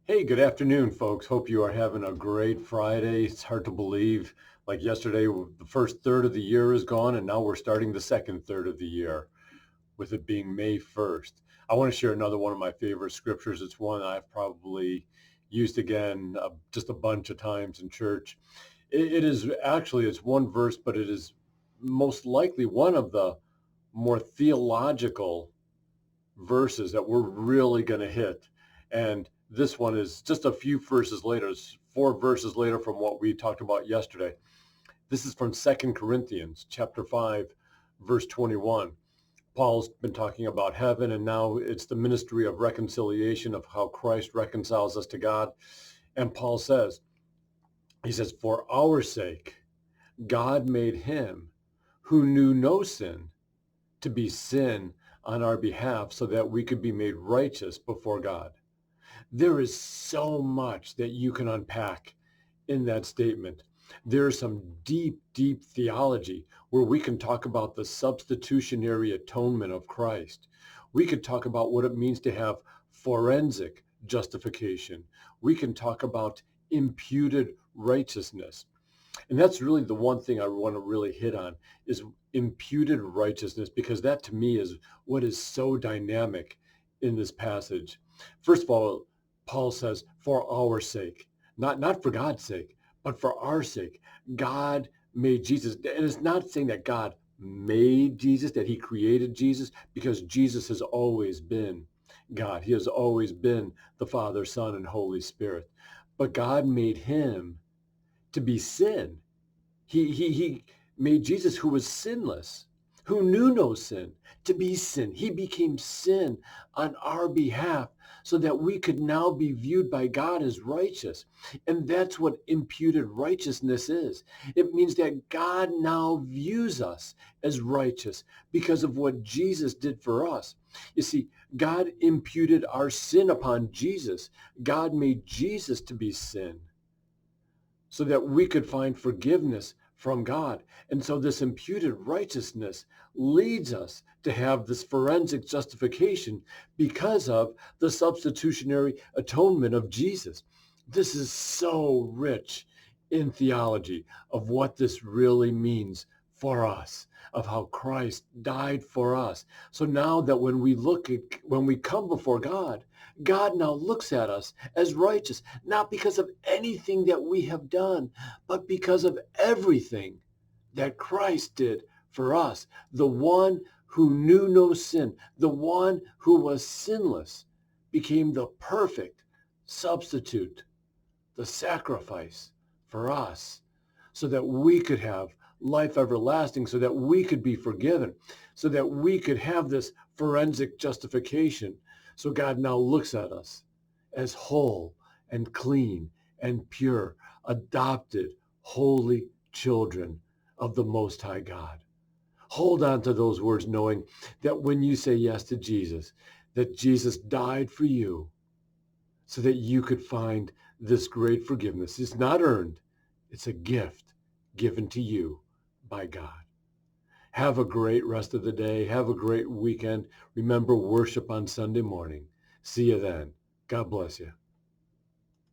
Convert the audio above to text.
Hey, good afternoon, folks. Hope you are having a great Friday. It's hard to believe, like yesterday, the first third of the year is gone, and now we're starting the second third of the year, with it being May 1st. I want to share another one of my favorite scriptures. It's one I've probably used again just a bunch of times in church. It is actually, it's one verse, but it is most likely one of the more theological verses that we're really going to hit. And this one is just a few verses later. It's 4 verses later from what we talked about yesterday. This is from 2 Corinthians chapter 5, verse 21. Paul's been talking about heaven, and now it's the ministry of reconciliation, of how Christ reconciles us to God. And Paul says, he says, for our sake, God made him who knew no sin to be sin on our behalf so that we could be made righteous before God. There is so much that you can unpack in that statement. There's some deep, deep theology where we can talk about the substitutionary atonement of Christ. We could talk about what it means to have forensic justification. We can talk about imputed righteousness. And that's really the one thing I want to really hit on is imputed righteousness, because that to me is what is so dynamic in this passage. First of all, Paul says, for our sake, not for God's sake, but for our sake. God made Jesus. And it's not saying that God made Jesus, that he created Jesus, because Jesus has always been God. He has always been the Father, Son, and Holy Spirit. But God made him to be sin. He made Jesus, who was sinless, who knew no sin, to be sin. He became sin on our behalf so that we could now be viewed by God as righteous. And that's what imputed righteousness is. It means that God now views us as righteous because of what Jesus did for us. You see, God imputed our sin upon Jesus. God made Jesus to be sin so that we could find forgiveness from God. And so this imputed righteousness leads us to have this forensic justification because of the substitutionary atonement of Jesus. This is so rich in theology of what this really means for us, of how Christ died for us. So now that when we come before God, God now looks at us as righteous, not because of anything that we have done, but because of everything that Christ did for us. The one who knew no sin, the one who was sinless, became the perfect substitute, the sacrifice for us, so that we could have life everlasting, so that we could be forgiven, so that we could have this forensic justification. So God now looks at us as whole and clean and pure, adopted, holy children of the Most High God. Hold on to those words, knowing that when you say yes to Jesus, that Jesus died for you so that you could find this great forgiveness. It's not earned. It's a gift given to you by God. Have a great rest of the day. Have a great weekend. Remember, worship on Sunday morning. See you then. God bless you.